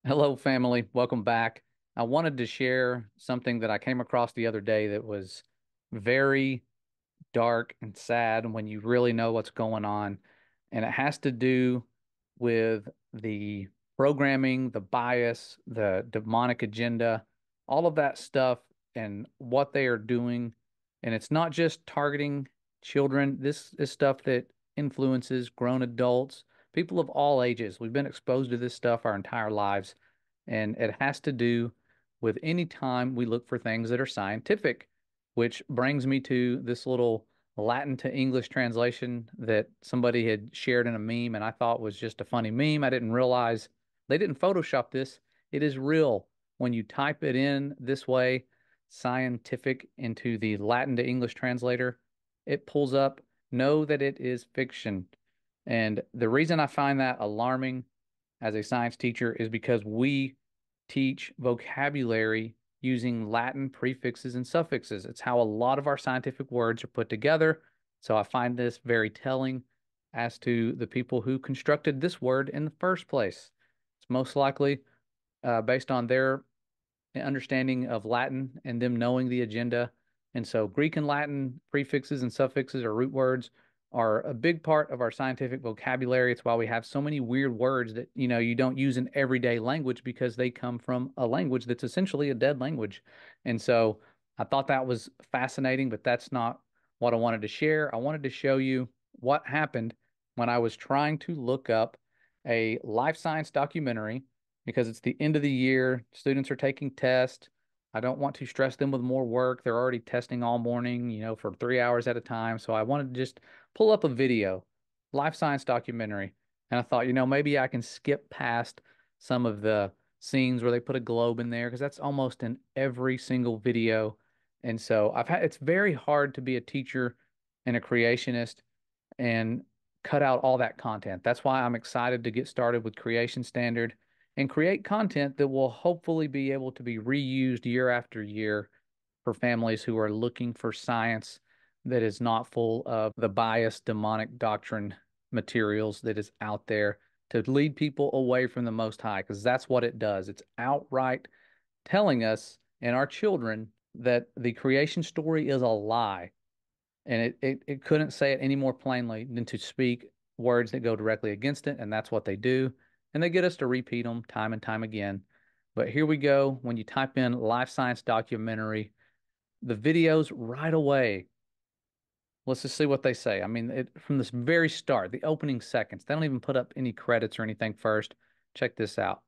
Hello, family. Welcome back. I wanted to share something that I came across the other day that was very dark and sad when you really know what's going on. And it has to do with the programming, the bias, the demonic agenda, all of that stuff and what they are doing. And it's not just targeting children. This is stuff that influences grown adults, people of all ages. We've been exposed to this stuff our entire lives. And it has to do with any time we look for things that are scientific, which brings me to this little Latin to English translation that somebody had shared in a meme and I thought was just a funny meme. I didn't realize they didn't Photoshop this. It is real. When you type it in this way, scientific, into the Latin to English translator, it pulls up, know that it is fiction. And the reason I find that alarming as a science teacher is because we teach vocabulary using Latin prefixes and suffixes. It's how a lot of our scientific words are put together. So I find this very telling as to the people who constructed this word in the first place. It's most likely based on their understanding of Latin and them knowing the agenda. And so Greek and Latin prefixes and suffixes or root words are a big part of our scientific vocabulary. It's why we have so many weird words that, you don't use in everyday language because they come from a language that's essentially a dead language. And so I thought that was fascinating, but that's not what I wanted to share. I wanted to show you what happened when I was trying to look up a life science documentary because it's the end of the year. Students are taking tests. I don't want to stress them with more work. They're already testing all morning, for 3 hours at a time. So I wanted to just pull up a video, life science documentary. And I thought, maybe I can skip past some of the scenes where they put a globe in there because that's almost in every single video. And so it's very hard to be a teacher and a creationist and cut out all that content. That's why I'm excited to get started with Creation Standard and create content that will hopefully be able to be reused year after year for families who are looking for science that is not full of the biased demonic doctrine materials that is out there to lead people away from the Most High, because that's what it does. It's outright telling us and our children that the creation story is a lie. And it couldn't say it any more plainly than to speak words that go directly against it. And that's what they do. And they get us to repeat them time and time again. But here we go. When you type in life science documentary, the videos right away, let's just see what they say. I mean, from this very start, the opening seconds, they don't even put up any credits or anything first. Check this out.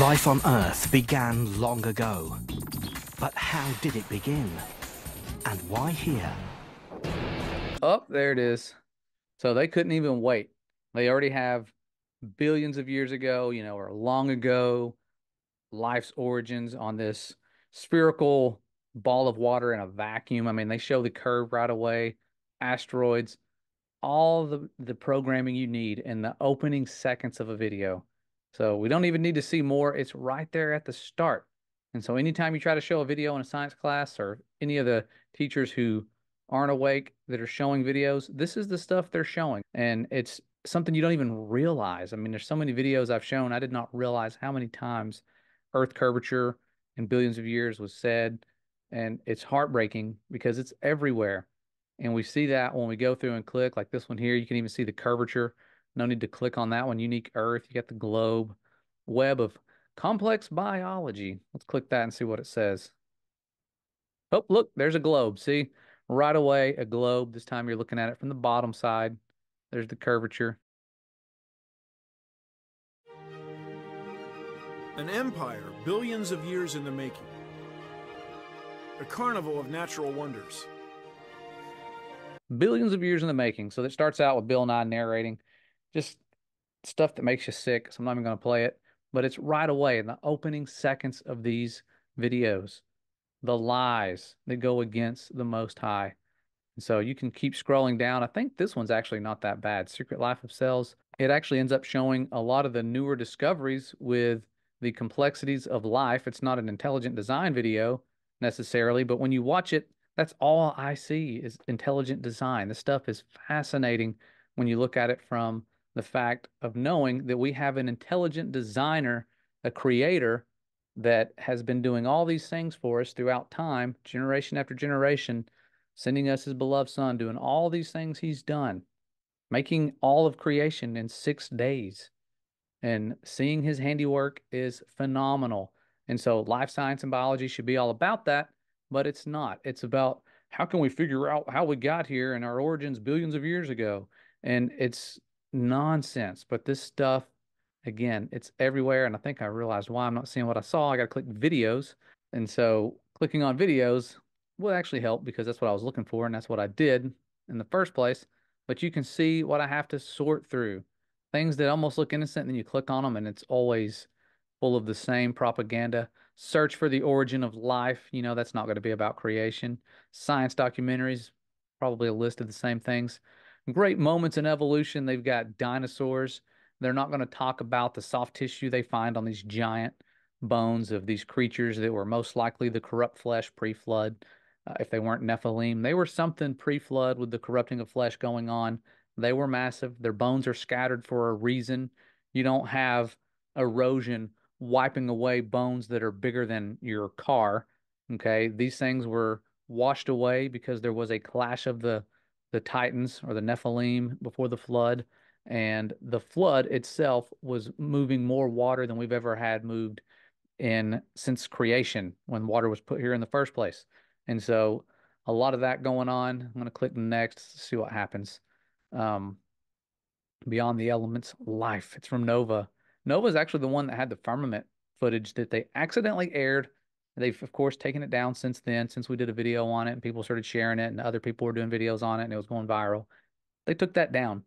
Life on Earth began long ago. But how did it begin? And why here? Oh, there it is. So they couldn't even wait. They already have billions of years ago, or long ago, life's origins on this spherical ball of water in a vacuum. I mean, they show the curve right away, asteroids, all the programming you need in the opening seconds of a video. So we don't even need to see more. It's right there at the start. And so anytime you try to show a video in a science class or any of the teachers who aren't awake that are showing videos, this is the stuff they're showing. And it's something you don't even realize. I mean, there's so many videos I've shown, I did not realize how many times Earth curvature in billions of years was said. And it's heartbreaking because it's everywhere. And we see that when we go through and click, like this one here, you can even see the curvature. No need to click on that one. Unique Earth. You got the globe, web of complex biology. Let's click that and see what it says. Oh, look, there's a globe. See, right away, a globe. This time you're looking at it from the bottom side. There's the curvature. An empire billions of years in the making. A carnival of natural wonders. Billions of years in the making. So it starts out with Bill Nye narrating just stuff that makes you sick. So I'm not even going to play it, but it's right away in the opening seconds of these videos, the lies that go against the Most High. And so you can keep scrolling down. I think this one's actually not that bad. Secret Life of Cells. It actually ends up showing a lot of the newer discoveries with the complexities of life. It's not an intelligent design video necessarily, but when you watch it, that's all I see is intelligent design. This stuff is fascinating when you look at it from the fact of knowing that we have an intelligent designer, a creator that has been doing all these things for us throughout time, generation after generation, sending us his beloved son, doing all these things he's done, making all of creation in 6 days. And seeing his handiwork is phenomenal. And so life science and biology should be all about that, but it's not. It's about how can we figure out how we got here and our origins billions of years ago. And it's nonsense. But this stuff, again, it's everywhere. And I think I realized why I'm not seeing what I saw. I got to click videos. And so clicking on videos will actually help because that's what I was looking for. And that's what I did in the first place. But you can see what I have to sort through, things that almost look innocent, and then you click on them and it's always full of the same propaganda. Search for the origin of life. That's not going to be about creation. Science documentaries, probably a list of the same things. Great moments in evolution. They've got dinosaurs. They're not going to talk about the soft tissue they find on these giant bones of these creatures that were most likely the corrupt flesh pre-flood. If they weren't Nephilim, they were something pre-flood with the corrupting of flesh going on. They were massive. Their bones are scattered for a reason. You don't have erosion wiping away bones that are bigger than your car. Okay. These things were washed away because there was a clash of the Titans or the Nephilim before the flood. And the flood itself was moving more water than we've ever had moved in since creation when water was put here in the first place. And so a lot of that going on. I'm going to click next to see what happens. Um, Beyond the Elements, Life. It's from Nova. Nova is actually the one that had the firmament footage that they accidentally aired. They've, of course, taken it down since then, since we did a video on it and people started sharing it and other people were doing videos on it and it was going viral. They took that down.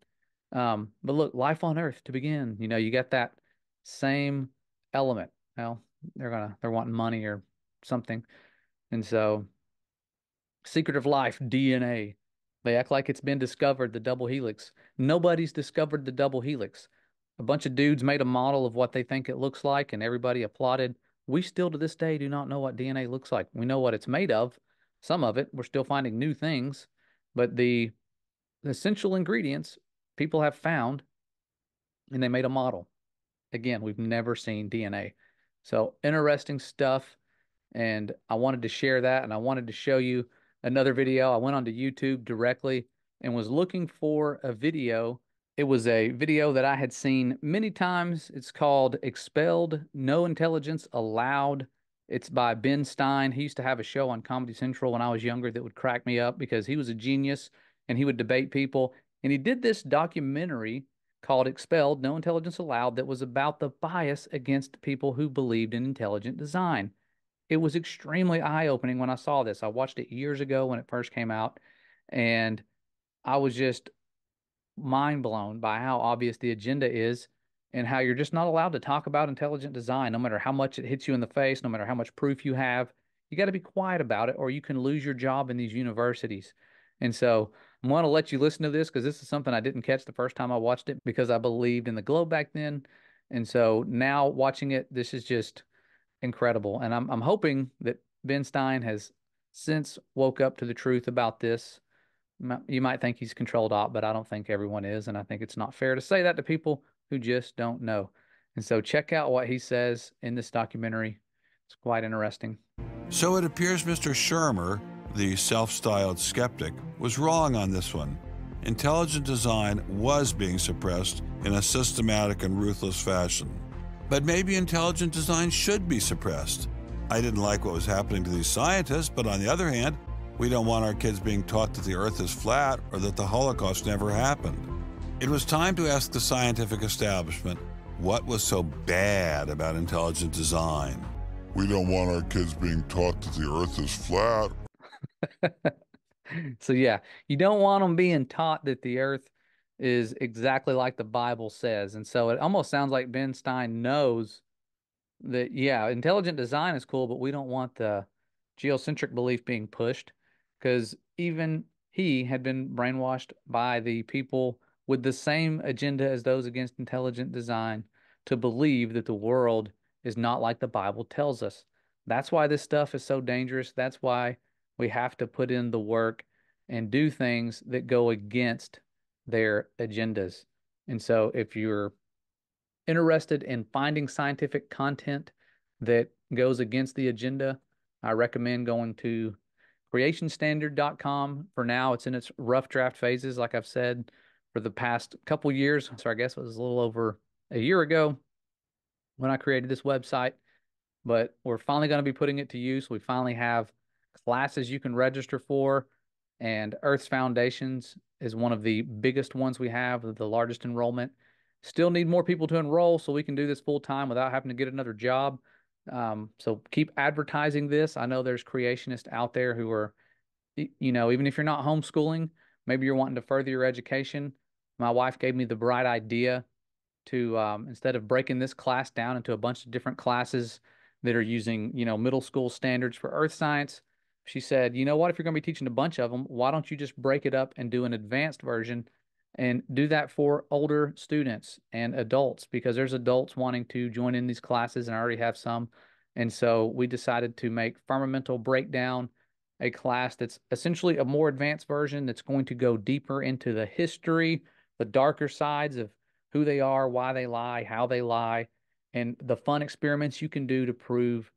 But look, life on Earth to begin. You got that same element. Well, they're wanting money or something. And so Secret of Life, DNA. They act like it's been discovered, the double helix. Nobody's discovered the double helix. A bunch of dudes made a model of what they think it looks like, and everybody applauded. We still to this day do not know what DNA looks like. We know what it's made of, some of it. We're still finding new things, but the essential ingredients people have found, and they made a model. Again, we've never seen DNA. So interesting stuff. And I wanted to share that and I wanted to show you another video. I went onto YouTube directly and was looking for a video. It was a video that I had seen many times. It's called Expelled, No Intelligence Allowed. It's by Ben Stein. He used to have a show on Comedy Central when I was younger that would crack me up because he was a genius and he would debate people. And he did this documentary called Expelled, No Intelligence Allowed that was about the bias against people who believed in intelligent design. It was extremely eye-opening when I saw this. I watched it years ago when it first came out, and I was just mind blown by how obvious the agenda is and how you're just not allowed to talk about intelligent design, no matter how much it hits you in the face, no matter how much proof you have. You got to be quiet about it, or you can lose your job in these universities. And so I'm going to let you listen to this because this is something I didn't catch the first time I watched it because I believed in the globe back then. And so now watching it, this is just incredible. And I'm hoping that Ben Stein has since woke up to the truth about this. You might think he's controlled op, but I don't think everyone is, and I think it's not fair to say that to people who just don't know. And so check out what he says in this documentary. It's quite interesting. So it appears Mr. Shermer, the self-styled skeptic, was wrong on this one. Intelligent design was being suppressed in a systematic and ruthless fashion. But maybe intelligent design should be suppressed. I didn't like what was happening to these scientists, but on the other hand, we don't want our kids being taught that the Earth is flat or that the Holocaust never happened. It was time to ask the scientific establishment what was so bad about intelligent design. We don't want our kids being taught that the Earth is flat. So yeah, you don't want them being taught that the Earth is exactly like the Bible says. And so it almost sounds like Ben Stein knows that, yeah, intelligent design is cool, but we don't want the geocentric belief being pushed because even he had been brainwashed by the people with the same agenda as those against intelligent design to believe that the world is not like the Bible tells us. That's why this stuff is so dangerous. That's why we have to put in the work and do things that go against their agendas. And so if you're interested in finding scientific content that goes against the agenda, I recommend going to creationstandard.com. For now, it's in its rough draft phases, like I've said, for the past couple years. So I guess it was a little over a year ago when I created this website, but we're finally going to be putting it to use. We finally have classes you can register for, and Earth's Foundations is one of the biggest ones we have, the largest enrollment. Still need more people to enroll so we can do this full time without having to get another job. So keep advertising this. I know there's creationists out there who are, even if you're not homeschooling, maybe you're wanting to further your education. My wife gave me the bright idea to, instead of breaking this class down into a bunch of different classes that are using, middle school standards for earth science, she said, you know what, if you're going to be teaching a bunch of them, why don't you just break it up and do an advanced version and do that for older students and adults? Because there's adults wanting to join in these classes, and I already have some. And so we decided to make Firmamental Breakdown a class that's essentially a more advanced version that's going to go deeper into the history, the darker sides of who they are, why they lie, how they lie, and the fun experiments you can do to prove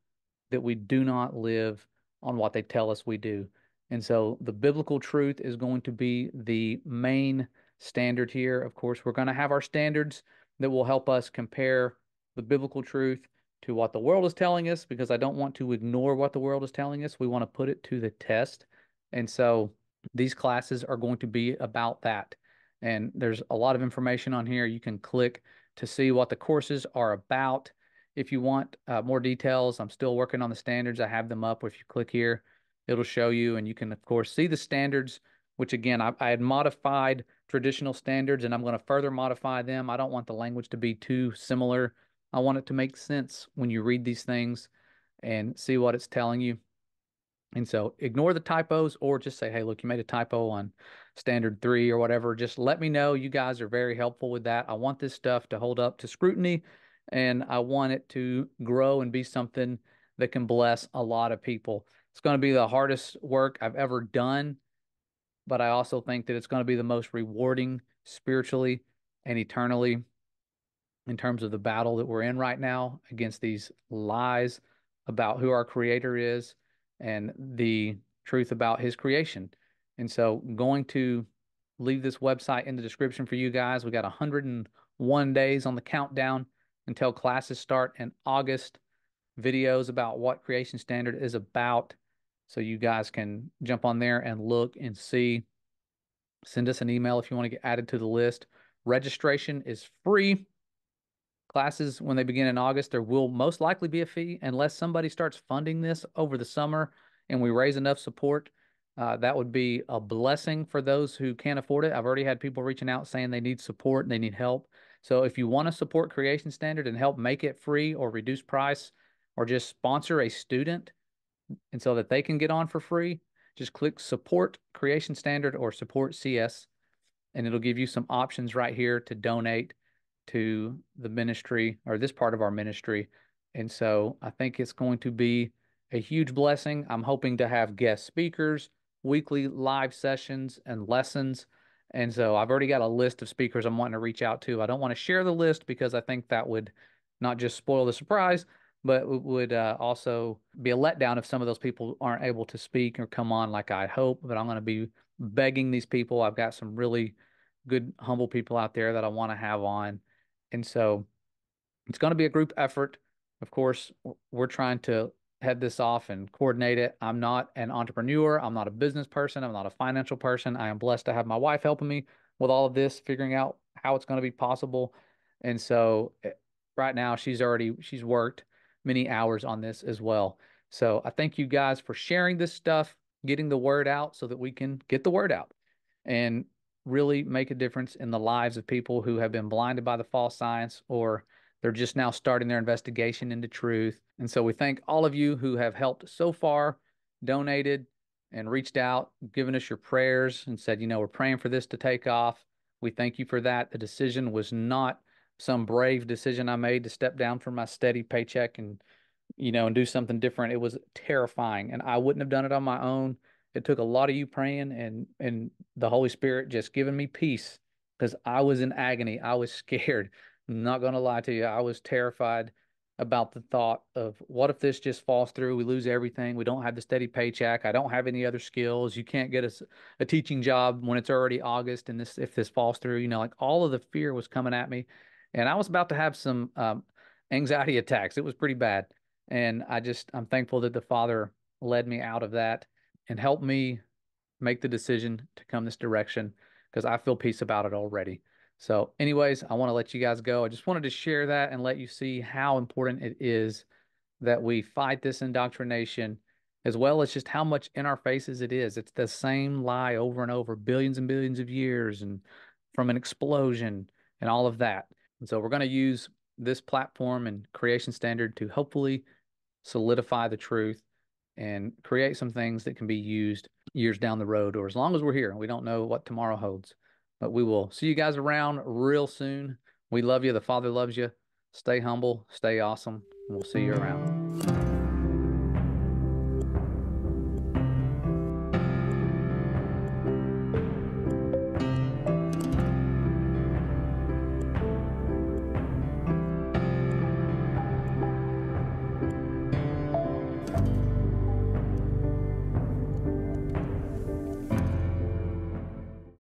that we do not live on what they tell us we do. And so the biblical truth is going to be the main standard here. Of course, we're going to have our standards that will help us compare the biblical truth to what the world is telling us, because I don't want to ignore what the world is telling us. We want to put it to the test. And so these classes are going to be about that. And there's a lot of information on here. You can click to see what the courses are about. If you want more details, I'm still working on the standards. I have them up. If you click here, it'll show you, and you can, of course, see the standards, which again, I had modified traditional standards, and I'm going to further modify them. I don't want the language to be too similar. I want it to make sense when you read these things and see what it's telling you. And so ignore the typos, or just say, hey, look, you made a typo on standard 3 or whatever. Just let me know. You guys are very helpful with that. I want this stuff to hold up to scrutiny, and I want it to grow and be something that can bless a lot of people. It's going to be the hardest work I've ever done, but I also think that it's going to be the most rewarding spiritually and eternally, in terms of the battle that we're in right now against these lies about who our creator is and the truth about his creation. And so going to leave this website in the description for you guys. We got 101 days on the countdown until classes start in August. Videos about what Creation Standard is about, so you guys can jump on there and look and see. Send us an email if you want to get added to the list. Registration is free. Classes, when they begin in August, there will most likely be a fee unless somebody starts funding this over the summer and we raise enough support. That would be a blessing for those who can't afford it. I've already had people reaching out saying they need support and they need help. So if you want to support Creation Standard and help make it free or reduce price, or just sponsor a student and so that they can get on for free, just click support Creation Standard or support CS, and it'll give you some options right here to donate to the ministry, or this part of our ministry. And so I think it's going to be a huge blessing. I'm hoping to have guest speakers, weekly live sessions, and lessons. And so I've already got a list of speakers I'm wanting to reach out to. I don't want to share the list because I think that would not just spoil the surprise, but it would also be a letdown if some of those people aren't able to speak or come on like I hope. But I'm going to be begging these people. I've got some really good, humble people out there that I want to have on. And so it's going to be a group effort. Of course, we're trying to head this off and coordinate it. I'm not an entrepreneur. I'm not a business person. I'm not a financial person. I am blessed to have my wife helping me with all of this, figuring out how it's going to be possible. And so right now she's worked many hours on this as well. So I thank you guys for sharing this stuff, getting the word out so that we can get the word out and really make a difference in the lives of people who have been blinded by the false science, or they're just now starting their investigation into truth. And so we thank all of you who have helped so far, donated and reached out, given us your prayers and said, we're praying for this to take off. We thank you for that. The decision was not some brave decision I made to step down from my steady paycheck and do something different. It was terrifying, and I wouldn't have done it on my own. It took a lot of you praying and the Holy Spirit just giving me peace because I was in agony. I was scared. I'm not going to lie to you. I was terrified about the thought of what if this just falls through? We lose everything. We don't have the steady paycheck. I don't have any other skills. You can't get a teaching job when it's already August, and this if this falls through, like all of the fear was coming at me, and I was about to have some anxiety attacks. It was pretty bad, and I'm thankful that the Father led me out of that and helped me make the decision to come this direction because I feel peace about it already. So, anyways, I want to let you guys go. I just wanted to share that and let you see how important it is that we fight this indoctrination, as well as just how much in our faces it is. It's the same lie over and over, billions and billions of years, and from an explosion and all of that. And so, we're going to use this platform and Creation Standard to hopefully solidify the truth and create some things that can be used years down the road or as long as we're here. We don't know what tomorrow holds, but we will see you guys around real soon. We love you. The Father loves you. Stay humble, stay awesome, and we'll see you around.